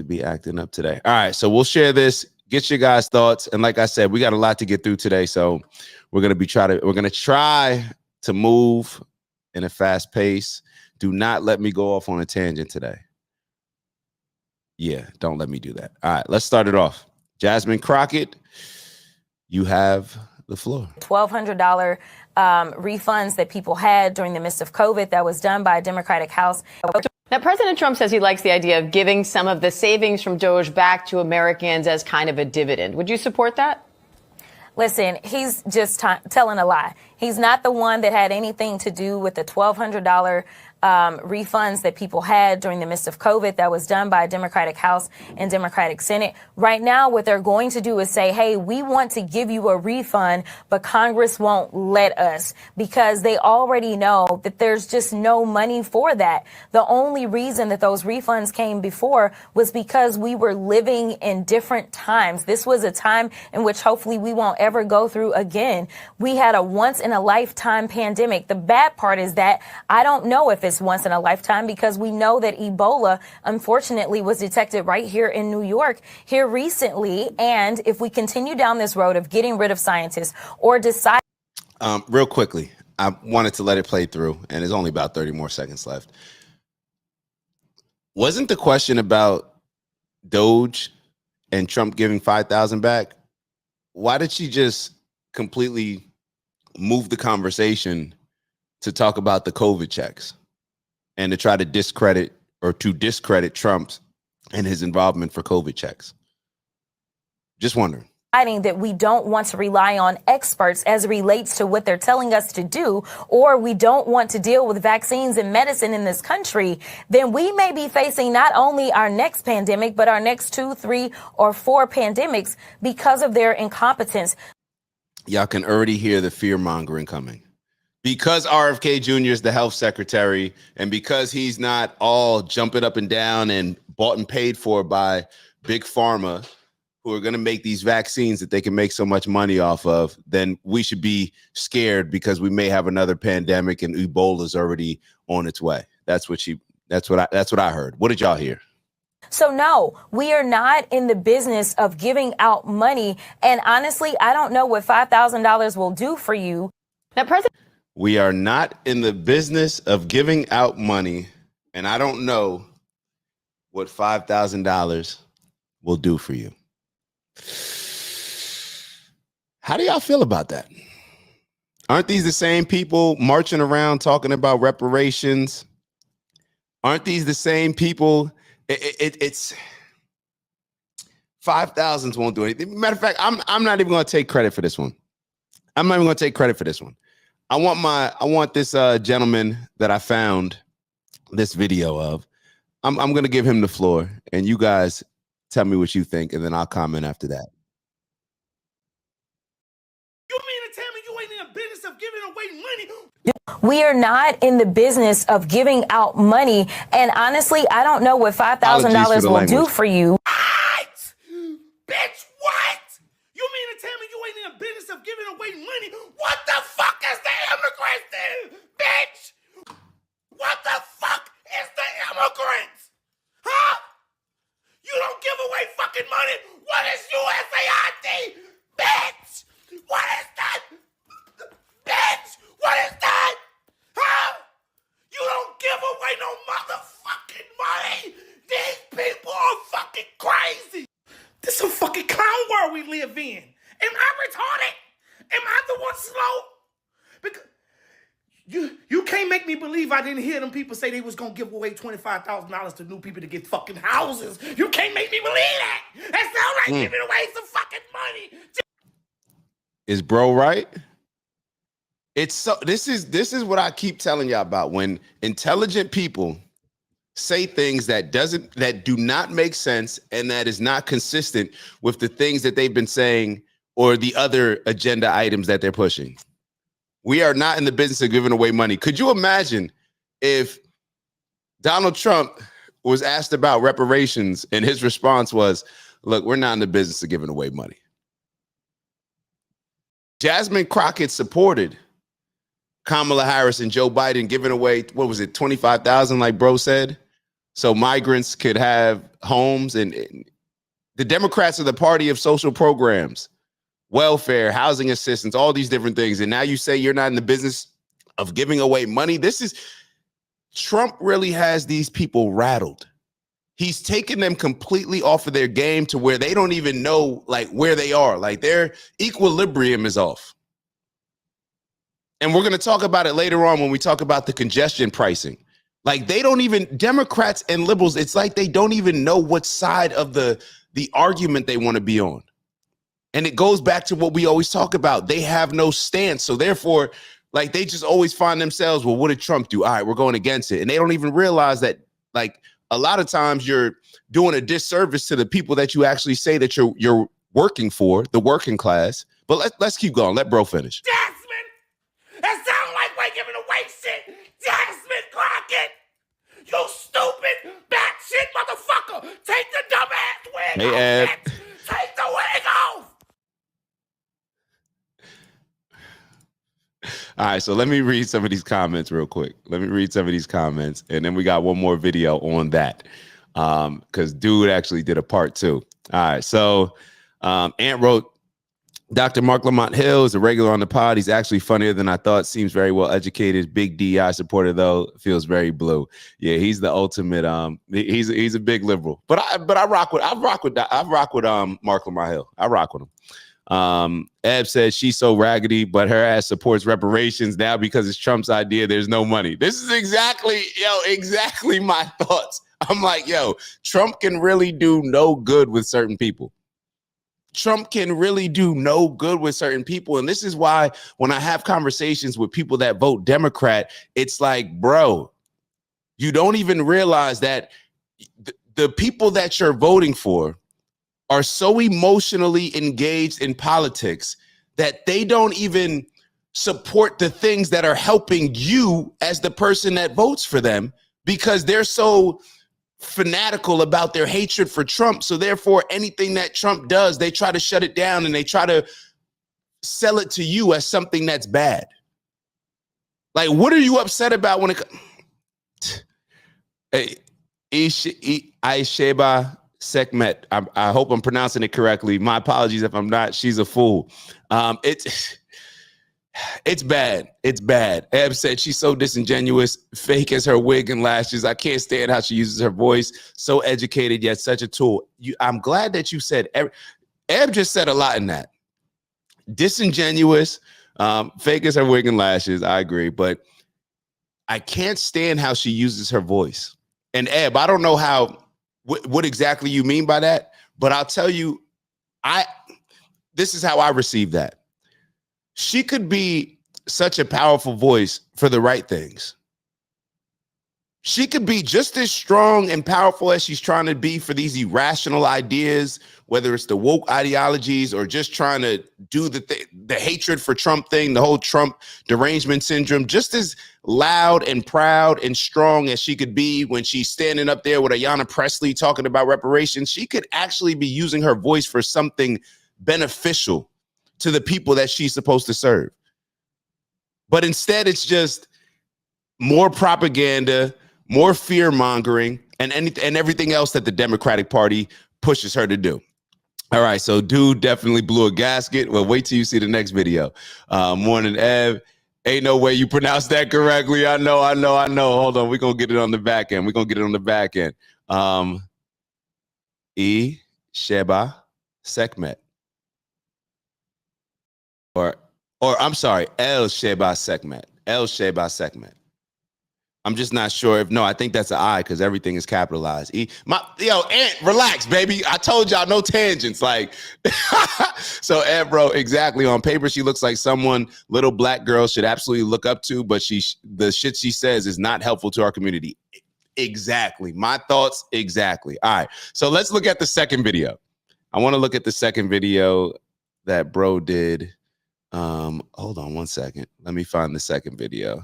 to be acting up today. All right, so we'll share this, get your guys' thoughts, and like I said, we got a lot to get through today, so we're gonna try to move in a fast pace. Do not let me go off on a tangent today. Yeah, don't let me do that. All right, let's start it off. Jasmine Crockett, you have the floor. $1,200 refunds that people had during the midst of COVID that was done by a Democratic House. Now, President Trump says he likes the idea of giving some of the savings from Doge back to Americans as kind of a dividend. Would you support that? Listen, he's just telling a lie. He's not the one that had anything to do with the $1,200 refunds that people had during the midst of COVID that was done by a Democratic House and Democratic Senate. Right now, what they're going to do is say, hey, we want to give you a refund, but Congress won't let us because they already know that there's just no money for that. The only reason that those refunds came before was because we were living in different times. This was a time in which hopefully we won't ever go through again. We had a once in a lifetime pandemic. The bad part is that I don't know if it's once in a lifetime because we know that Ebola, unfortunately, was detected right here in New York here recently. And if we continue down this road of getting rid of scientists or decide. Real quickly, I wanted to let it play through, and there's only about 30 more seconds left. Wasn't the question about Doge and Trump giving 5,000 back? Why did she just completely move the conversation to talk about the COVID checks and to try to discredit Trump and his involvement for COVID checks? Just wondering. That we don't want to rely on experts as it relates to what they're telling us to do, or we don't want to deal with vaccines and medicine in this country, then we may be facing not only our next pandemic, but our next 2, 3, or 4 pandemics because of their incompetence. Y'all can already hear the fear mongering coming. Because RFK Jr. is the health secretary, and because he's not all jumping up and down and bought and paid for by big pharma, who are going to make these vaccines that they can make so much money off of, then we should be scared because we may have another pandemic and Ebola is already on its way. That's what I heard. What did y'all hear? So no, we are not in the business of giving out money. And honestly, I don't know what $5,000 will do for you. Now, we are not in the business of giving out money, and I don't know what $5,000 will do for you. How do y'all feel about that? Aren't these the same people marching around talking about reparations? Aren't these the same people? It's 5,000s won't do anything. Matter of fact, I'm not even going to take credit for this one. I'm not even going to take credit for this one. I want this gentleman that I found this video of. I'm going to give him the floor, and you guys tell me what you think, and then I'll comment after that. You mean to tell me you ain't in the business of giving away money? We are not in the business of giving out money. And honestly, I don't know what $5,000 will do for you. What? Bitch, what? You mean to tell me you ain't in the business of giving away money? What the fuck is the immigrants then, bitch? What the fuck is the immigrants? Huh? You don't give away fucking money. What is USAID? Bitch! What is that? Bitch! What is that? Huh? You don't give away no motherfucking money. These people are fucking crazy. This is a fucking clown world we live in. Am I retarded? Am I the one slow? Because you can't make me believe I didn't hear them people say they was gonna give away $25,000 to new people to get fucking houses. You can't make me believe that. That sounds like giving away some fucking money. Is bro right? It's so this is what I keep telling y'all about. When intelligent people say things that do not make sense and that is not consistent with the things that they've been saying or the other agenda items that they're pushing. We are not in the business of giving away money. Could you imagine if Donald Trump was asked about reparations and his response was, look, we're not in the business of giving away money. Jasmine Crockett supported Kamala Harris and Joe Biden giving away, what was it, 25,000, like bro said? so migrants could have homes, and the Democrats are the party of social programs, welfare, housing assistance, all these different things. And now you say you're not in the business of giving away money. Trump really has these people rattled. He's taken them completely off of their game to where they don't even know like where they are. Like their equilibrium is off. And we're going to talk about it later on when we talk about the congestion pricing. Like they don't even, Democrats and liberals, it's like they don't even know what side of the argument they want to be on. And it goes back to what we always talk about. They have no stance. So therefore, like they just always find themselves, well, what did Trump do? All right, we're going against it. And they don't even realize that like a lot of times you're doing a disservice to the people that you actually say that you're working for, the working class. But let's keep going. Let bro finish. Jasmine, that sound like we're giving away shit. Jasmine Crockett, you stupid batshit motherfucker. Take the dumb ass wig off, Ed. bitch. Take the wig off. All right, so let me read some of these comments real quick. Let me read some of these comments, and then we got one more video on that because dude actually did a part 2. All right, so Ant wrote, Dr. Mark Lamont Hill is a regular on the pod. He's actually funnier than I thought. Seems very well educated. Big DI supporter though. Feels very blue. Yeah, he's the ultimate. He's a big liberal. But I rock with Mark Lamont Hill. I rock with him. Eb says she's so raggedy, but her ass supports reparations now because it's Trump's idea. There's no money. This is exactly my thoughts. I'm like, Trump can really do no good with certain people. Trump can really do no good with certain people. And this is why when I have conversations with people that vote Democrat, it's like, bro, you don't even realize that the people that you're voting for are so emotionally engaged in politics that they don't even support the things that are helping you as the person that votes for them because they're so fanatical about their hatred for Trump. So therefore, anything that Trump does, they try to shut it down and they try to sell it to you as something that's bad. Like, what are you upset about when it Aisheba Sekmet. I hope I'm pronouncing it correctly. My apologies if I'm not. She's a fool. It's bad. It's bad. Eb said she's so disingenuous, fake as her wig and lashes. I can't stand how she uses her voice. So educated, yet such a tool. I'm glad that you said, Eb just said a lot in that. Disingenuous, fake as her wig and lashes. I agree. But I can't stand how she uses her voice. And Eb, I don't know what exactly you mean by that, but I'll tell you, this is how I receive that. She could be such a powerful voice for the right things. She could be just as strong and powerful as she's trying to be for these irrational ideas, whether it's the woke ideologies or just trying to do the hatred for Trump thing, the whole Trump derangement syndrome, just as loud and proud and strong as she could be when she's standing up there with Ayanna Pressley talking about reparations. She could actually be using her voice for something beneficial to the people that she's supposed to serve. But instead, it's just more propaganda, more fear mongering, and everything else that the Democratic Party pushes her to do. All right, so dude definitely blew a gasket. Well, wait till you see the next video. Morning, Ev. Ain't no way you pronounced that correctly. I know. Hold on, we're gonna get it on the back end. Sheba Sekmet. Or I'm sorry, El Sheba Sekmet. El Sheba Sekmet. I'm just not sure if, no, I think that's an I because everything is capitalized. Ant, relax, baby. I told y'all no tangents. Like, so Ant, bro, exactly. On paper, she looks like someone little black girls should absolutely look up to, but the shit she says is not helpful to our community. Exactly. My thoughts, exactly. All right. So let's look at the second video. I want to look at the second video that bro did. Hold on one second. Let me find the second video.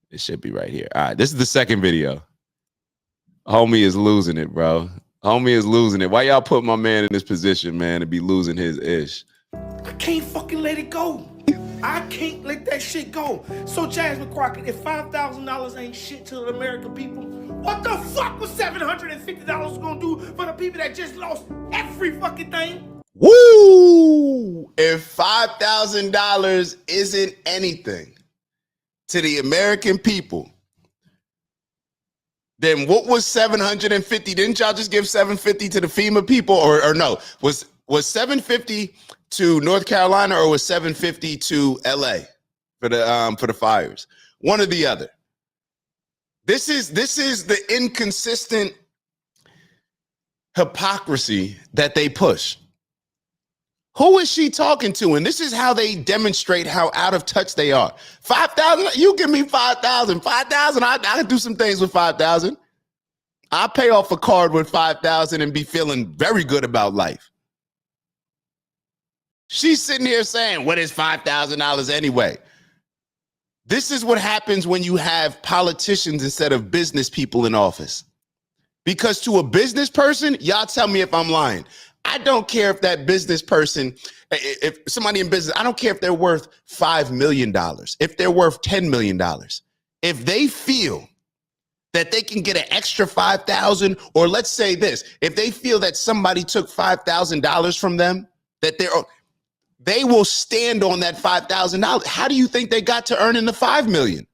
It should be right here. All right, this is the second video. Homie is losing it, bro. Homie is losing it. Why y'all put my man in this position, man, to be losing his ish? I can't fucking let it go. I can't let that shit go. So Jasmine Crockett, if $5,000 ain't shit to the American people, What the fuck was $750 gonna do for the people that just lost every fucking thing? Woo! If $5,000 isn't anything to the American people, then what was 750? Didn't y'all just give 750 to the FEMA people, or no? Was 750 to North Carolina, or was 750 to LA for the fires? One or the other. This is the inconsistent hypocrisy that they push. Who is she talking to? And this is how they demonstrate how out of touch they are. 5,000, you give me 5,000. 5,000, I can do some things with 5,000. I'll pay off a card with 5,000 and be feeling very good about life. She's sitting here saying, what is $5,000 anyway? This is what happens when you have politicians instead of business people in office. Because to a business person, y'all tell me if I'm lying. I don't care if that business person, if somebody in business, I don't care if they're worth $5 million, if they're worth $10 million. If they feel that they can get an extra 5,000, or let's say this, if they feel that somebody took $5,000 from them, that they will stand on that $5,000. How do you think they got to earning the $5 million?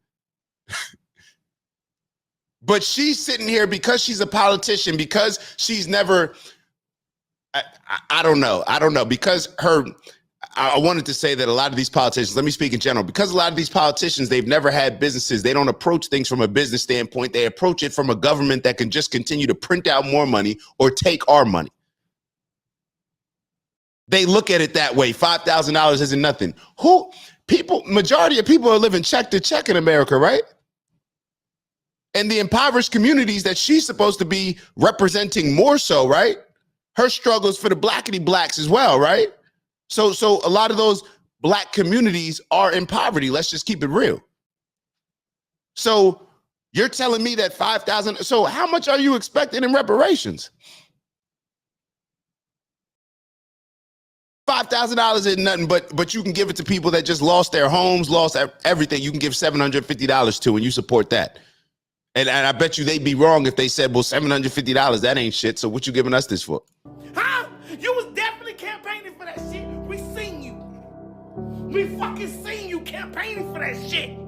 But she's sitting here because she's a politician, because she's never, I don't know, because I wanted to say that a lot of these politicians, let me speak in general, because a lot of these politicians, they've never had businesses. They don't approach things from a business standpoint. They approach it from a government that can just continue to print out more money or take our money. They look at it that way. $5,000 isn't nothing. Majority of people are living check to check in America, right? And the impoverished communities that she's supposed to be representing more so, right? Her struggles for the blackity blacks as well, right? So a lot of those black communities are in poverty. Let's just keep it real. So you're telling me that 5,000, so how much are you expecting in reparations? $5,000 is nothing, but you can give it to people that just lost their homes, lost everything. You can give $750 to, and you support that. And I bet you they'd be wrong if they said, well, $750, that ain't shit. So what you giving us this for? Huh? You was definitely campaigning for that shit. We seen you. We fucking seen you campaigning for that shit.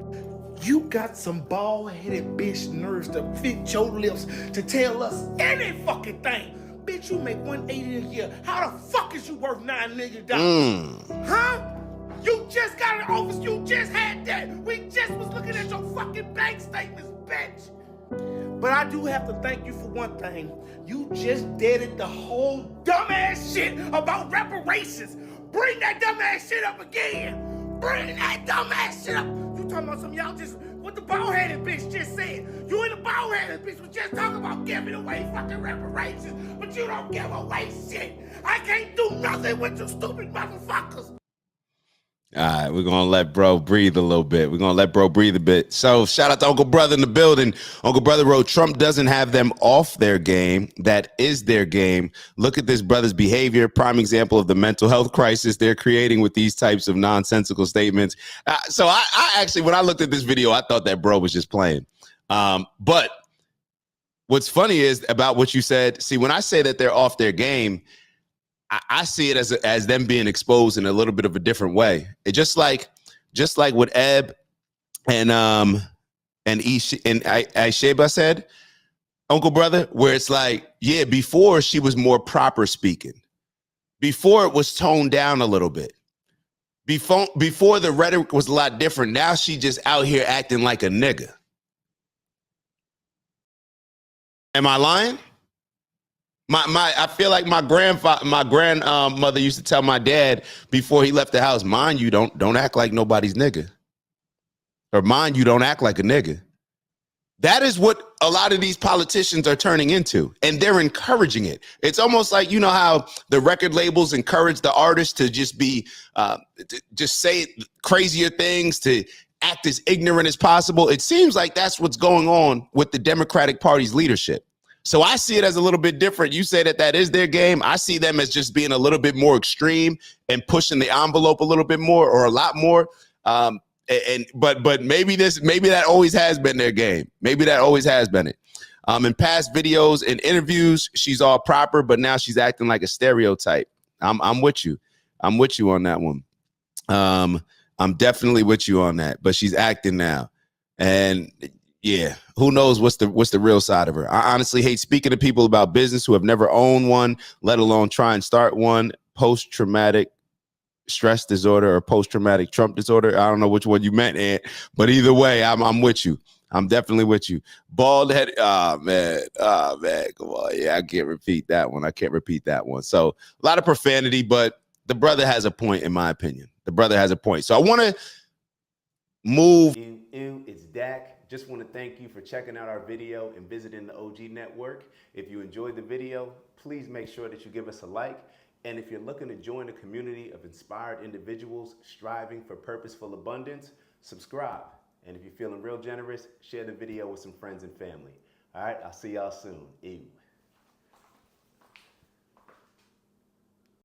You got some bald-headed bitch nerves to fit your lips to tell us any fucking thing. Bitch, you make $180 a year. How the fuck is you worth $9 million? Huh? You just got an office. You just had that. We just was looking at your fucking bank statements, bitch. But I do have to thank you for one thing. You just deaded the whole dumbass shit about reparations. Bring that dumbass shit up again. Bring that dumbass shit up. You talking about some y'all just, what the bald-headed bitch just said. You and the bald-headed bitch was just talking about giving away fucking reparations, but you don't give away shit. I can't do nothing with you stupid motherfuckers. All right, we're going to let bro breathe a little bit. We're going to let bro breathe a bit. So shout out to Uncle Brother in the building. Uncle Brother wrote, Trump doesn't have them off their game. That is their game. Look at this brother's behavior. Prime example of the mental health crisis they're creating with these types of nonsensical statements. So I actually, when I looked at this video, I thought that bro was just playing. But what's funny is about what you said. See, when I say that they're off their game, I see it as them being exposed in a little bit of a different way. It just like what Eb and Aisheba said, Uncle Brother, where it's like, yeah, before she was more proper speaking. Before it was toned down a little bit. Before the rhetoric was a lot different. Now she just out here acting like a nigga. Am I lying? I feel like my grandmother used to tell my dad before he left the house, mind you, don't act like nobody's nigga. Or mind you, don't act like a nigga. That is what a lot of these politicians are turning into, and they're encouraging it. It's almost like, you know how the record labels encourage the artists to just be, just say crazier things, to act as ignorant as possible. It seems like that's what's going on with the Democratic Party's leadership. So I see it as a little bit different. You say that is their game. I see them as just being a little bit more extreme and pushing the envelope a little bit more, or a lot more. But maybe that always has been their game. Maybe that always has been it. In past videos and interviews, she's all proper, but now she's acting like a stereotype. I'm with you. I'm with you on that one. I'm definitely with you on that, but she's acting now. And yeah, who knows what's the real side of her. I honestly hate speaking to people about business who have never owned one, let alone try and start one. Post-traumatic stress disorder or post-traumatic Trump disorder. I don't know which one you meant, Aunt, but either way, I'm with you. I'm definitely with you. Bald head. Oh man. Come on. Yeah, I can't repeat that one. So a lot of profanity, but the brother has a point, in my opinion. The brother has a point. So I want to move. It's Dak. Just want to thank you for checking out our video and visiting the OG Network. If you enjoyed the video, please make sure that you give us a like. And if you're looking to join a community of inspired individuals striving for purposeful abundance, subscribe. And if you're feeling real generous, share the video with some friends and family. All right, I'll see y'all soon. Ew.